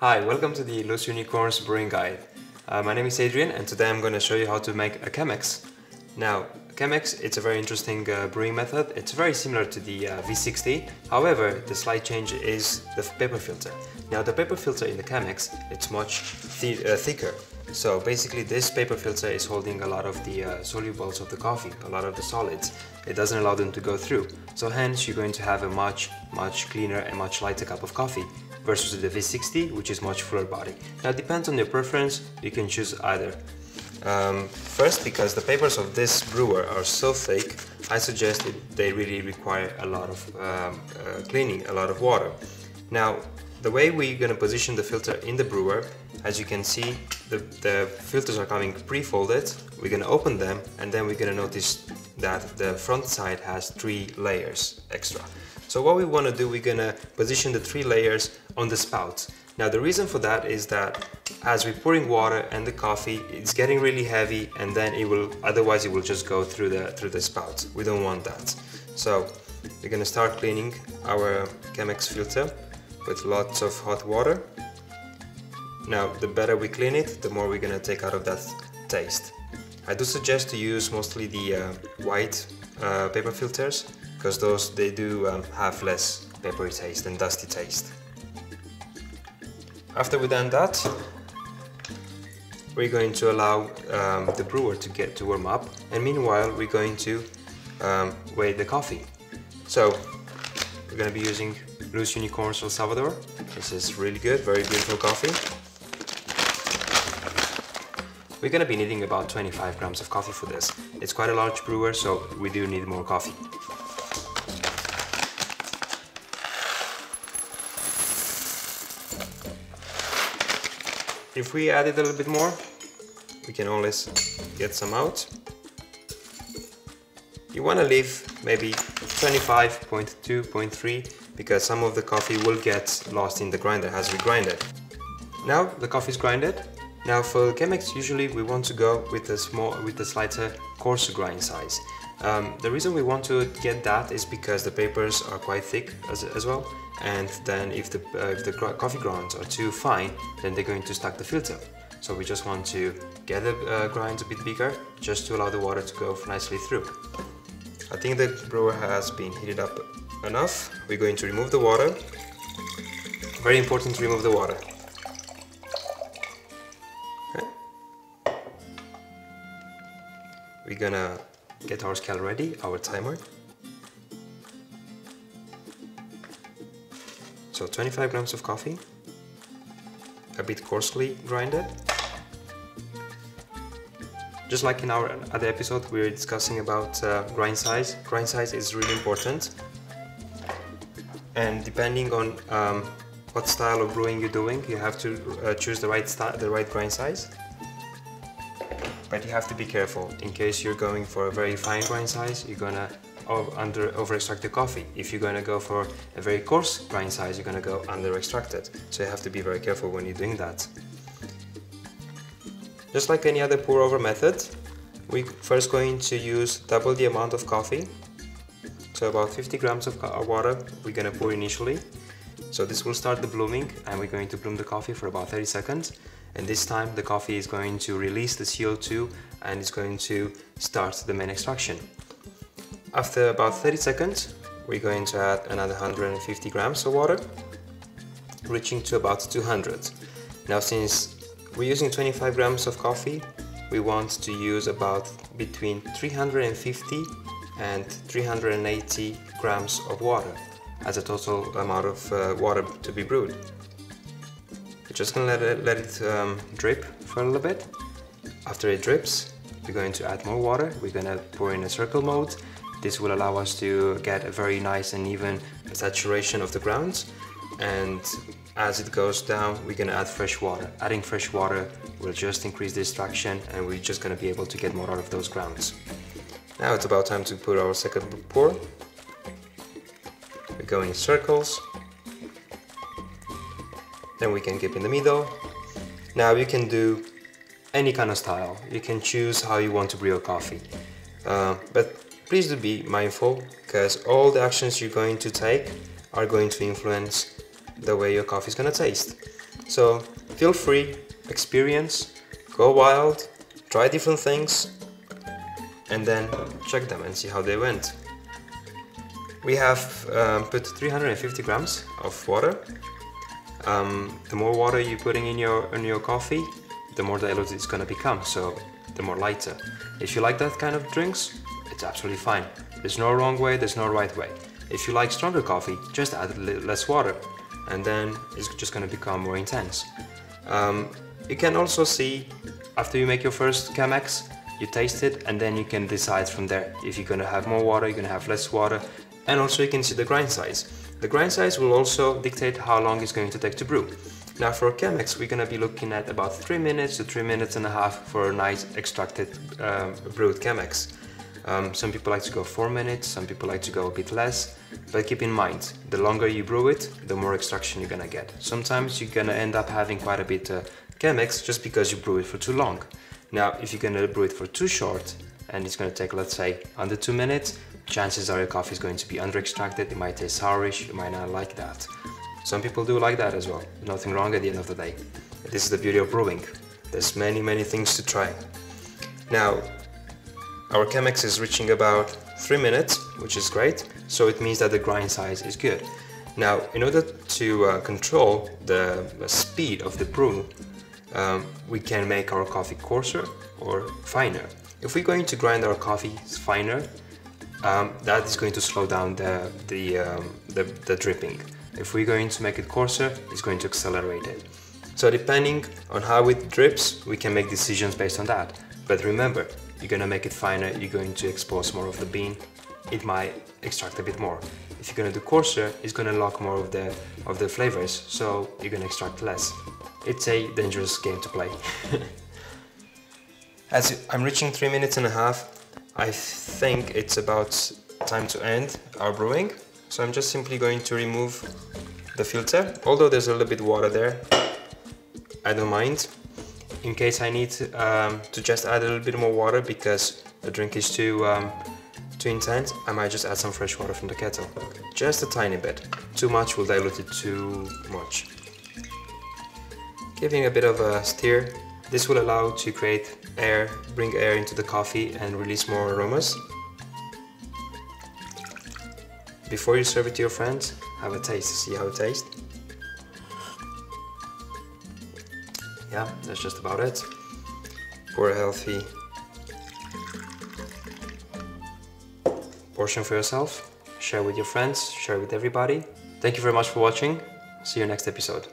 Hi, welcome to the Unicorns Brewing Guide. My name is Adrian and today I'm going to show you how to make a Chemex. Now, Chemex, it's a very interesting brewing method. It's very similar to the V60, however, the slight change is the paper filter. Now, the paper filter in the Chemex, it's much thicker. So basically this paper filter is holding a lot of the solubles of the coffee, a lot of the solids. It doesn't allow them to go through. So hence you're going to have a much cleaner and much lighter cup of coffee versus the V60, which is much fuller body. Now it depends on your preference, you can choose either. First, because the papers of this brewer are so thick, I suggest they really require a lot of cleaning, a lot of water. Now, the way we're going to position the filter in the brewer, as you can see, the filters are coming pre-folded. We're going to open them and then we're going to notice that the front side has 3 layers extra. So what we want to do, we're going to position the 3 layers on the spout. Now the reason for that is that as we're pouring water and the coffee, it's getting really heavy and then otherwise it will just go through the spout. We don't want that. So we're going to start cleaning our Chemex filter with lots of hot water. Now the better we clean it, the more we're going to take out of that taste. I do suggest to use mostly the white paper filters, because they do have less peppery taste and dusty taste. After we've done that, we're going to allow the brewer to warm up, and meanwhile we're going to weigh the coffee. So we're going to be using Los Unicorns El Salvador. This is really good, very beautiful coffee. We're going to be needing about 25 grams of coffee for this. It's quite a large brewer, so we do need more coffee. If we add it a little bit more, we can always get some out. You want to leave maybe 25.2, 0.3, because some of the coffee will get lost in the grinder as we grind it. Now the coffee is grinded. Now for Chemex, usually we want to go with a slighter, coarser grind size. The reason we want to get that is because the papers are quite thick as well, and then if the coffee grounds are too fine, then they're going to stuck the filter. So we just want to get the grinds a bit bigger, just to allow the water to go nicely through. I think the brewer has been heated up enough. We're going to remove the water. Very important to remove the water. Okay. We're gonna get our scale ready, our timer. So 25 grams of coffee, a bit coarsely grinded. Just like in our other episode, we were discussing about grind size. Grind size is really important. And depending on what style of brewing you're doing, you have to choose the right grind size. But you have to be careful. In case you're going for a very fine grind size, you're gonna over extract the coffee. If you're gonna go for a very coarse grind size, you're gonna go under extracted. So you have to be very careful when you're doing that. Just like any other pour over method, we're first going to use double the amount of coffee. So about 50 grams of water we're gonna pour initially. So this will start the blooming, and we're going to bloom the coffee for about 30 seconds. And this time the coffee is going to release the CO2 and it's going to start the main extraction. After about 30 seconds, we're going to add another 150 grams of water, reaching to about 200. Now, since we're using 25 grams of coffee, we want to use about between 350 and 380 grams of water as a total amount of water to be brewed. We're just going to let it drip for a little bit. After it drips, we're going to add more water. We're going to pour in a circle mode. This will allow us to get a very nice and even saturation of the grounds. And as it goes down, we're going to add fresh water. Adding fresh water will just increase the extraction, and we're just going to be able to get more out of those grounds. Now it's about time to put our second pour. We go in circles. Then we can keep in the middle. Now you can do any kind of style. You can choose how you want to brew your coffee. But please do be mindful, because all the actions you're going to take are going to influence the way your coffee is going to taste. So feel free, experience, go wild, try different things, and then check them and see how they went. We have put 350 grams of water. The more water you're putting in your coffee, the more diluted it's gonna become, so the more lighter. If you like that kind of drinks, it's absolutely fine. There's no wrong way, there's no right way. If you like stronger coffee, just add less water, and then it's just gonna become more intense. You can also see, after you make your first Chemex, you taste it, and then you can decide from there if you're gonna have more water, you're gonna have less water, and also you can see the grind size. The grind size will also dictate how long it's going to take to brew. Now for Chemex, we're gonna be looking at about 3 minutes to 3 minutes and a half for a nice extracted brewed Chemex. Some people like to go 4 minutes, some people like to go a bit less, but keep in mind, the longer you brew it, the more extraction you're gonna get. Sometimes you're gonna end up having quite a bit Chemex just because you brew it for too long. Now, if you're gonna brew it for too short, and it's gonna take, let's say, under 2 minutes, chances are your coffee is going to be under extracted, it might taste sourish, you might not like that. Some people do like that as well, nothing wrong at the end of the day. This is the beauty of brewing. There's many things to try. Now, our Chemex is reaching about 3 minutes, which is great, so it means that the grind size is good. Now, in order to control the speed of the brew, we can make our coffee coarser or finer. If we're going to grind our coffee finer, that is going to slow down the dripping. If we're going to make it coarser, it's going to accelerate it. So depending on how it drips, we can make decisions based on that. But remember, you're gonna make it finer, you're going to expose more of the bean, it might extract a bit more. If you're gonna do coarser, it's gonna lock more of the flavors, so you're gonna extract less. It's a dangerous game to play. As I'm reaching 3 minutes and a half, I think it's about time to end our brewing. So I'm just simply going to remove the filter. Although there's a little bit of water there, I don't mind. In case I need to just add a little bit more water because the drink is too intense, I might just add some fresh water from the kettle. Just a tiny bit. Too much will dilute it too much. Giving a bit of a stir. This will allow to create air, bring air into the coffee and release more aromas. Before you serve it to your friends, have a taste, see how it tastes. Yeah, that's just about it. Pour a healthy portion for yourself, share with your friends, share with everybody. Thank you very much for watching. See you next episode.